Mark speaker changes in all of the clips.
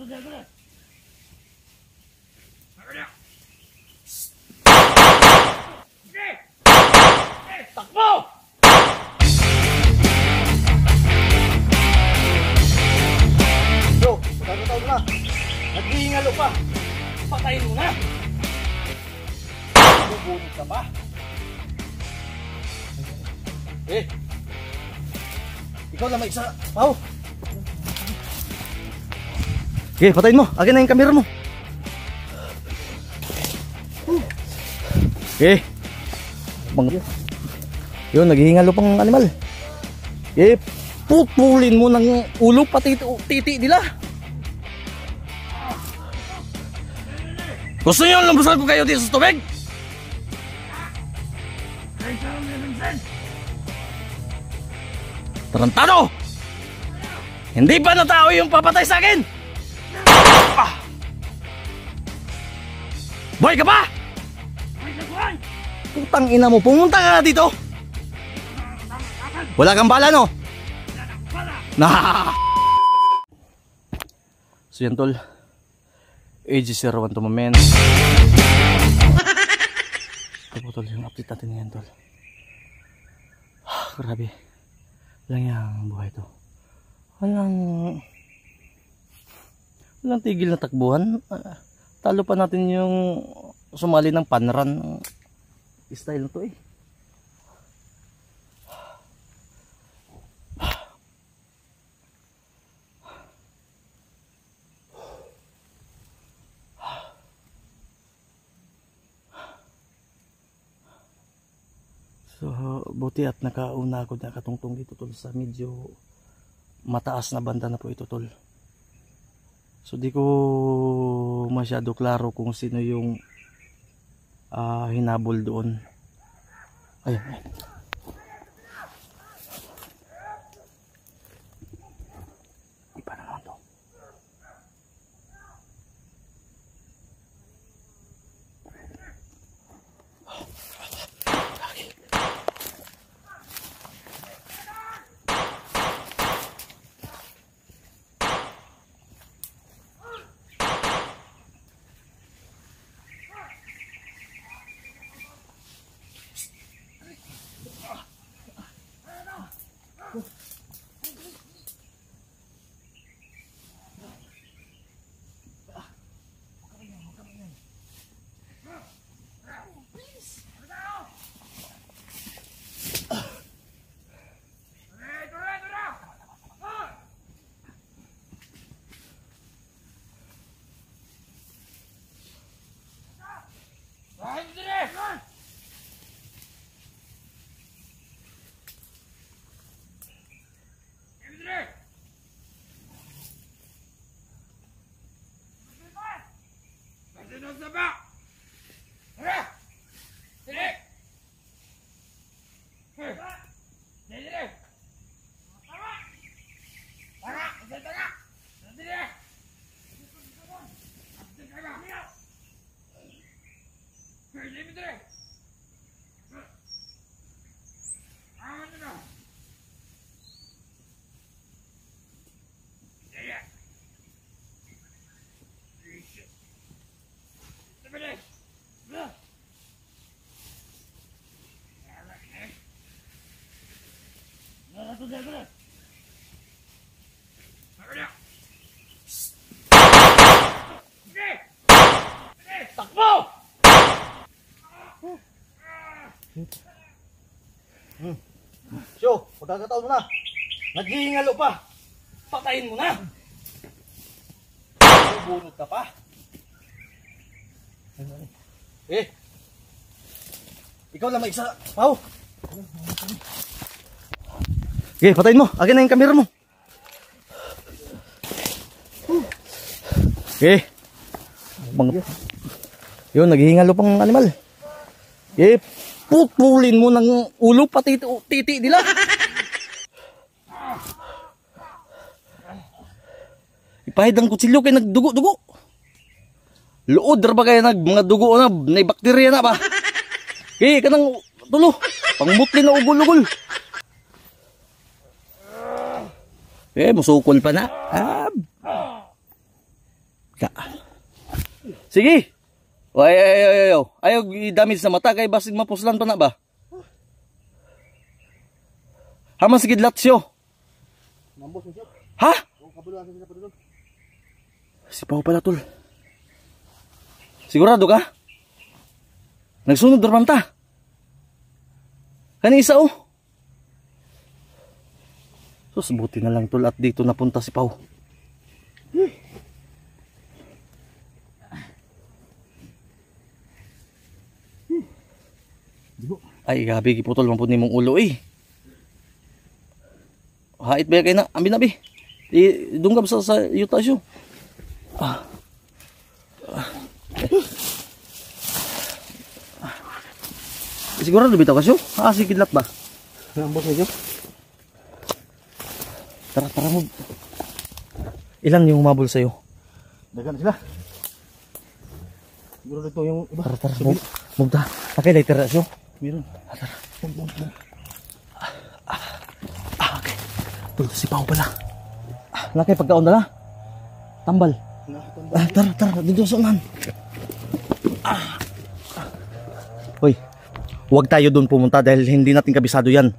Speaker 1: Takbo! Yo, pagkakataon na. Naghihingalo pa. Patayin mo na. Bubunod ka pa. Ikaw lang may isa. Pao. Patayin mo. Akin na yung camera mo. Yun, naghihingalo pang animal. Putulin mo ng ulo pati titi nila. Gusto nyo lumbusan ko kayo dito sa tubig? Tarantado! Hindi ba na tao yung papatay sa akin? Boy ka ba? Putang ina mo, pumunta ka na dito. Wala kang bala, no? So yan tol, AG01 to mamen. Ito tol, yung update natin yan tol. Grabe lang yung buhay to. Walang tigil na takbuhan. Talo pa natin yung sumali ng panran style na to eh. So buti at nakauna ako, nakatungtong dito tol sa medyo mataas na banda na po ito tol. So di ko masyado klaro kung sino yung hinabol doon. Ayun. Iba naman to. Takbo! So, pagkakataon mo na. Naghihingalo pa. Patayin mo na. Bubunod ka pa. Ikaw lang may isa. Pao. Patayin mo. Akin na yung camera mo. Yun, naghihingalo pang animal. Putulin mo ng ulo pati titi nila. Ipahid ang kutsilyo kay nagdugo-dugo. Luod ra ba kaya mga dugo na, may bakterya na ba? Kanang tulo, pangmutli na ugol-ugol. Musukol pa na. Sige. Ayaw i-damage sa mata kay basig mapuslan pa na ba? Haman sige latsyo. Ha? Si Pao pala tol. Sigurado ka? Nagsunod naman ta. Kani isa oh. Sus, buti na lang tol at dito napunta si Pao. Ay, gabi giputol man pud nimong ulo eh. Hait ba kay na? Ambi na bi. Dunggab sa yuta siyo. Sigurado bitaw ka siyo? Sikidlat ba? Nambos medyo. Tara mo. Ilan yung humabol sa'yo?
Speaker 2: Dagan sila. Siguro ito yung iba.
Speaker 1: Tara. Mugta. Nakay lighter na siyo.
Speaker 2: Meron.
Speaker 1: Tara. Okay. Tulad si Pao pala. Nakay pagkaon na la. Tambal. Tara. Dito sa unan. Hoy. Huwag tayo doon pumunta dahil hindi natin kabisado yan.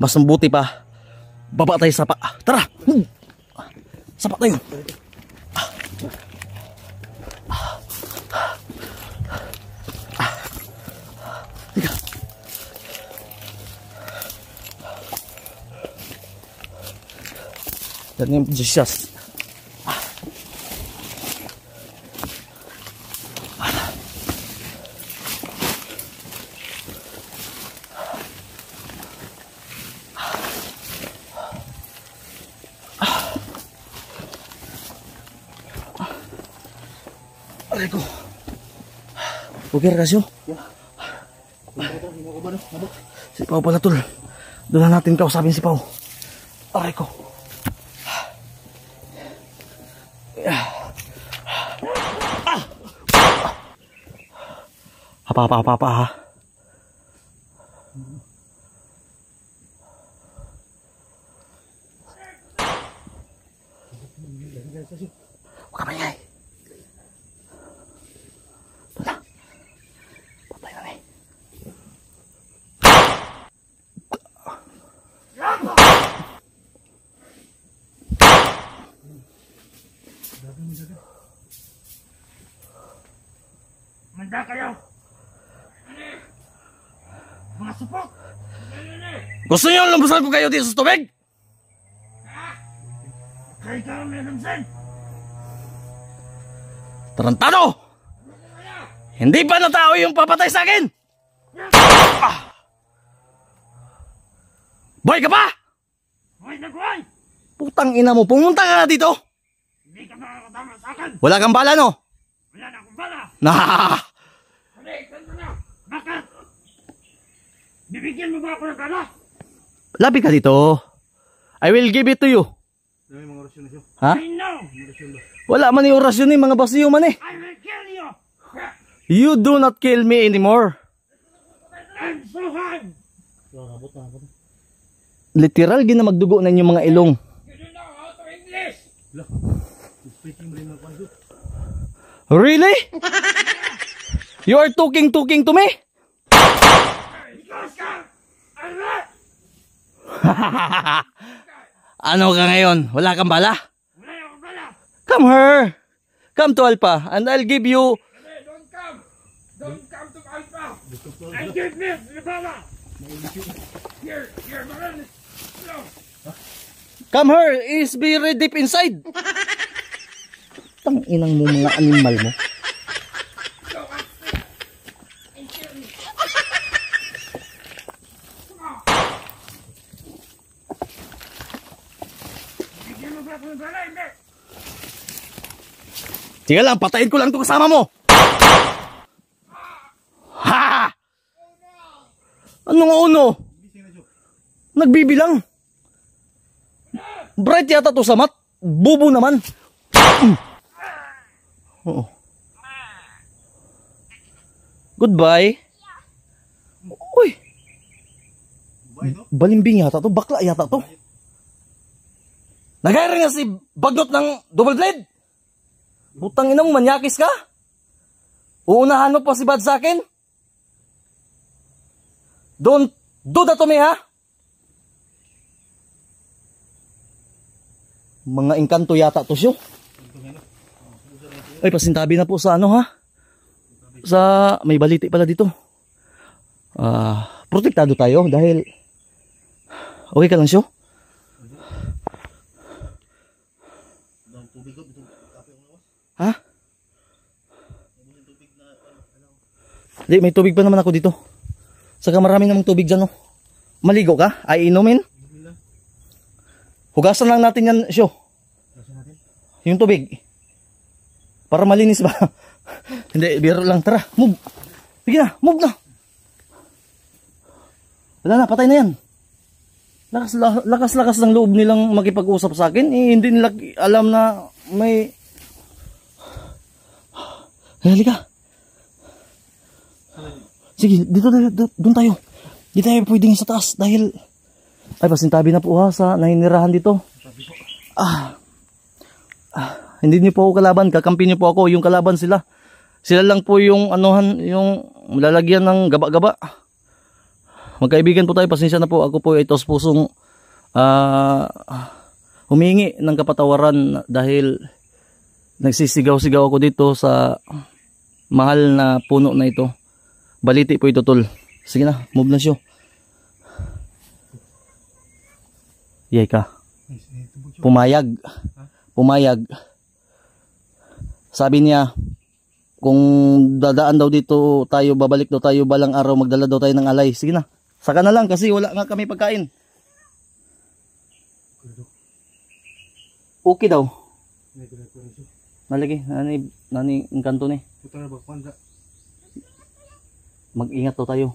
Speaker 1: Mas mabuti pa. Baba tayo sa Tara! Sapa tayo! Tiga! Yan yung Jesus. Aray ko. Okay kasyo? Si Pao pala tol. Doon na natin kausapin si Pao. Aray ko. Hapa ha. Huwag ka maingay.
Speaker 2: Manda kayo! Mga supok!
Speaker 1: Gusto niyo lumbusan ko kayo dito sa tubig?
Speaker 2: Kayo ka ang menomsen!
Speaker 1: Tarantado! Hindi ba na tao yung papatay sa akin? Boy ka pa?
Speaker 2: Hoy, nagway!
Speaker 1: Putang ina mo, pumunta ka na dito!
Speaker 2: Hindi ka makakatama sa akin!
Speaker 1: Wala kang bala no?
Speaker 2: Wala na akong bala! Hindi, ganito na! Bakit? Bibigyan mo ba ako ng bala?
Speaker 1: Labi ka dito. I will give it to you.
Speaker 2: May mga orasyon na siya.
Speaker 1: Ha?
Speaker 2: I know!
Speaker 1: Wala man yung orasyon mga basiyo man eh.
Speaker 2: I will kill you!
Speaker 1: You do not kill me anymore.
Speaker 2: I'm so hard!
Speaker 1: Literal gina magdugo na yung mga ilong.
Speaker 2: You don't know how to English!
Speaker 1: Really? You are talking to me?
Speaker 2: Because I'm not!
Speaker 1: Ano ka ngayon? Wala kang bala?
Speaker 2: Wala akong bala!
Speaker 1: Come here. Come to Alpha and I'll give you...
Speaker 2: Hey, don't come! Don't come to Alpha! I give me the bala! Here, man! No!
Speaker 1: Come here. Is very deep inside. Tang inang mo mga animal mo. Sige lang, patayin ko lang ito kasama mo. Ha! Anong uno? Nagbibilang. Bright yata to sa mat. Bubo naman. Oo. Goodbye. Uy. Balimbing yata to. Bakla yata to. Nagayari nga si bagnot ng double blade. Butang ina mo, manyakis ka? Uunahan mo pa si Bad sa akin? Don't do that to me, ha? Mga engkanto yata to siyo. Ay, pasintabi na po sa ano, ha? Sa may baliti pala dito. Protektado tayo dahil okay ka lang siyo? Ha? Di, may tubig pa naman ako dito. Saka marami namang tubig dyan, no? Maligo ka? Ay, inumin? Hugasan lang natin yan, siyo. Yung tubig. Para malinis ba? Hindi, biro lang. Tara, move. Sige na, move na. Wala na, patay na yan. Lakas-lakas ng loob nilang makipag-usap sa akin. Eh, hindi nila alam na may... Halika. Sige, dito doon tayo. Di tayo pwedeng sa taas dahil... Ay, pasintabi na po ha sa nahinirahan dito. Hindi niyo po ako kalaban. Kakampi niyo po ako. Yung kalaban sila. Sila lang po yung anuhan, yung lalagyan ng gaba-gaba. Magkaibigan po tayo. Pasensya na po. Ako po ay tos pusong humingi ng kapatawaran dahil nagsisigaw-sigaw ako dito sa mahal na puno na ito. Baliti po ito, tol. Sige na, move na siyo. Yay ka. Pumayag. Pumayag. Sabi niya, kung dadaan daw dito tayo, babalik daw tayo balang araw, magdala daw tayo ng alay. Sige na. Saka na lang kasi wala nga kami pagkain. Okay daw. Nalagi, nani ang kanto ni. Mag-ingat daw tayo.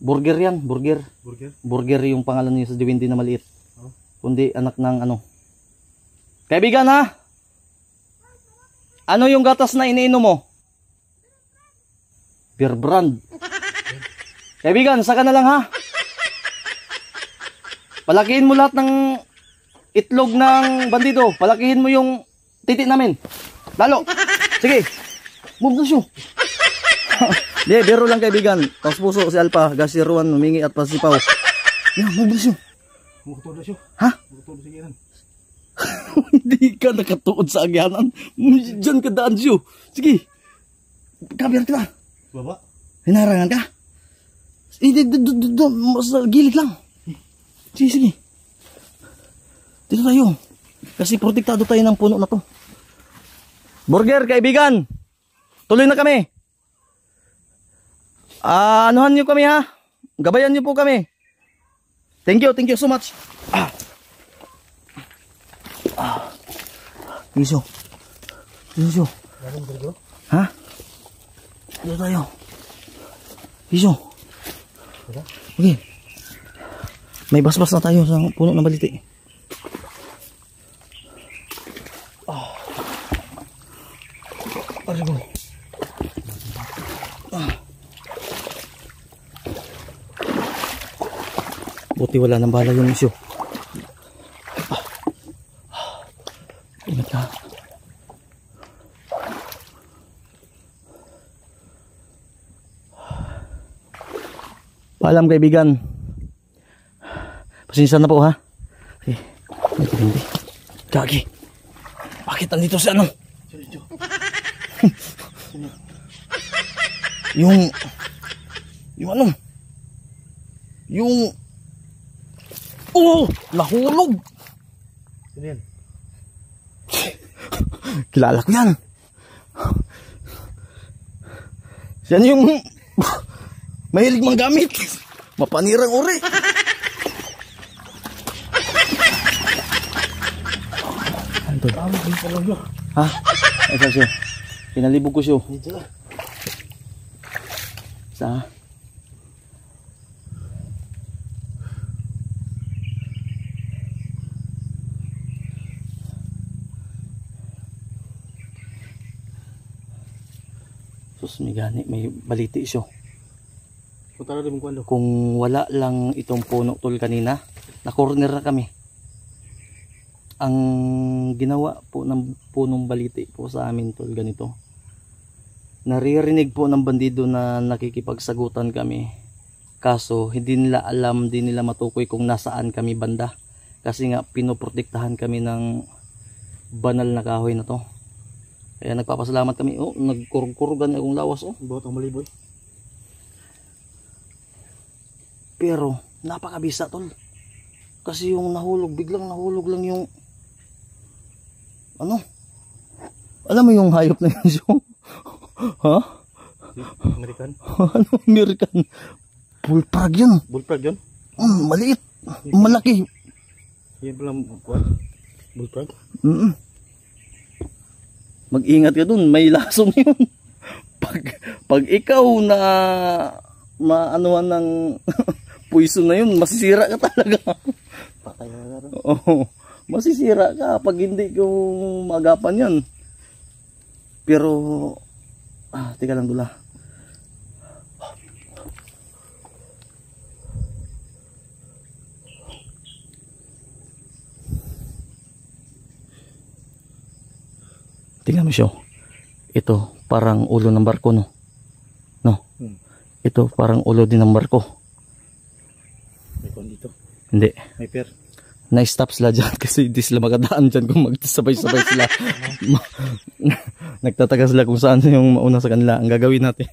Speaker 1: Burger yan, burger. Burger yung pangalan niya sa Diwindi na maliit. Kundi anak ng ano. Kaibigan ha? Ano yung gatas na iniinom mo? Beer brand. Kaibigan, saka na lang ha. Palakihin mo lahat ng itlog ng bandido. Palakihin mo yung titi namin. Lalo. Sige. Move na siyo. Di, biro lang kaibigan. Tapos puso si Alpha, gasiruan, humingi at pasipaw. Yan, move na siyo. Ha? Hindi ka nakatuod sa agyanan. Diyan ka daan siyo. Sige. Kabiyan ka.
Speaker 2: Baba?
Speaker 1: Hinarangan ka? Sa gilid lang. Sige, sige. Dito tayo. Kasi protektado tayo ng puno na to. Burger, kaibigan. Tuloy na kami. Anuhan nyo kami ha. Gabayan nyo po kami. Thank you so much. Iso. Ha? Dito tayo. Iso. Okay. May basbas na tayo sa puno ng baliti. Arigo. Buti wala nang bala yung isyo. Ingat ka. Paalam kaibigan. Pasensya na po ha. Okay. Hindi. Gagi. Bakit nandito si ano? Yung ano? Yung nahulog.
Speaker 2: Sino yan?
Speaker 1: Kilala ko yan. Yan yung mahilig manggamit. Mapanirang uri. Ha? Ito siya. Pinalibog ko siya. Sa? Sus, may baliti siya. Kung wala lang itong puno tol kanina, na-corner na kami. Ang ginawa po ng punong baliti po sa amin tol ganito. naririnig po ng bandido na nakikipagsagutan kami. Kaso hindi nila alam, hindi nila matukoy kung nasaan kami banda. Kasi nga pinoprotektahan kami ng banal na kahoy na to. Kaya nagpapasalamat kami. Oh, nagkurug-kurugan akong lawas. Oh,
Speaker 2: Buhat ang maliboy.
Speaker 1: pero napakabisa tol. Kasi yung nahulog, biglang nahulog lang yung ano? Alam mo yung hayop na yun, Jong? Ha?
Speaker 2: American?
Speaker 1: Ano American? Bullfrog yun.
Speaker 2: Bullfrog yun?
Speaker 1: Maliit. Malaki.
Speaker 2: Yan pala buwan? Bullfrog?
Speaker 1: Mag-ingat ka dun. May lasong yun. Pag ikaw na maanuhan ng poison na yun, masisira ka talaga.
Speaker 2: Patay na rin.
Speaker 1: Oo. Masisira ka pag hindi ko magapan yan. Pero tika lang dula. Tingnan mo siya. Ito parang ulo ng barko, no? No. Ito parang ulo din ng barko.
Speaker 2: May kon dito.
Speaker 1: Hindi.
Speaker 2: May per.
Speaker 1: Na-stop sila dyan kasi hindi sila makadaan dyan kung magsabay-sabay sila. Nagtataka sila kung saan yung mauna sa kanila. Ang gagawin natin,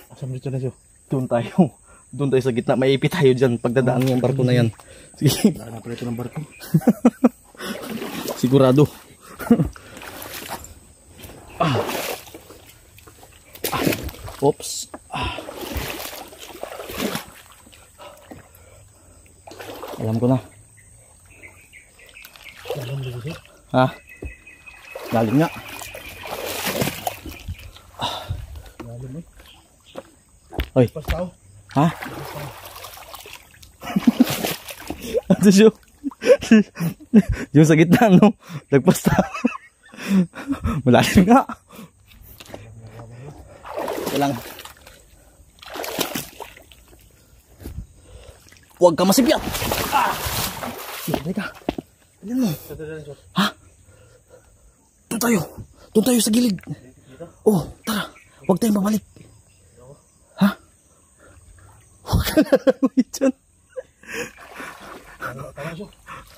Speaker 2: Asam dito na siya.
Speaker 1: doon tayo sa gitna. Maipit tayo dyan pagdadaan yung barko na yan. Sige.
Speaker 2: Wala na pala ito ng barko.
Speaker 1: Sigurado. Oops. Alam ko na.
Speaker 2: Alam dito siya.
Speaker 1: Ha? Galing nga.
Speaker 2: Alam mo.
Speaker 1: Hoy.
Speaker 2: Pastaw.
Speaker 1: Ha? Ano siya? Yung sa gitna, no? Nagpasta. Malalim nga. Walang. Huwag ka masipyat. Teka. Ayan mo. Ha? Doon tayo sa gilid. Oh, tara. Huwag tayong babalik. Ha? Huwag ka na dyan.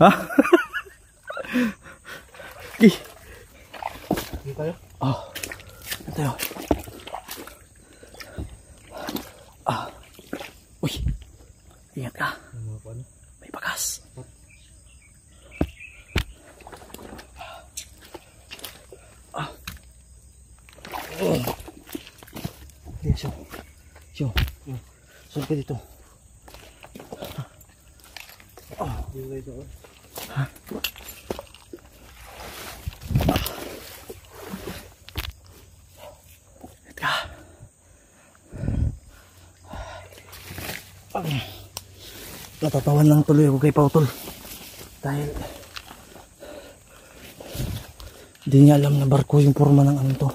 Speaker 1: Ha? Okay.
Speaker 2: Dito tayo.
Speaker 1: Doon tayo. Uy. Ingat ka. May bakas. Siyo. Saan ka dito?
Speaker 2: Dito ito.
Speaker 1: Natatawan lang tuloy ako kay Pautol dahil di niya alam na barko yung forma ng ano to.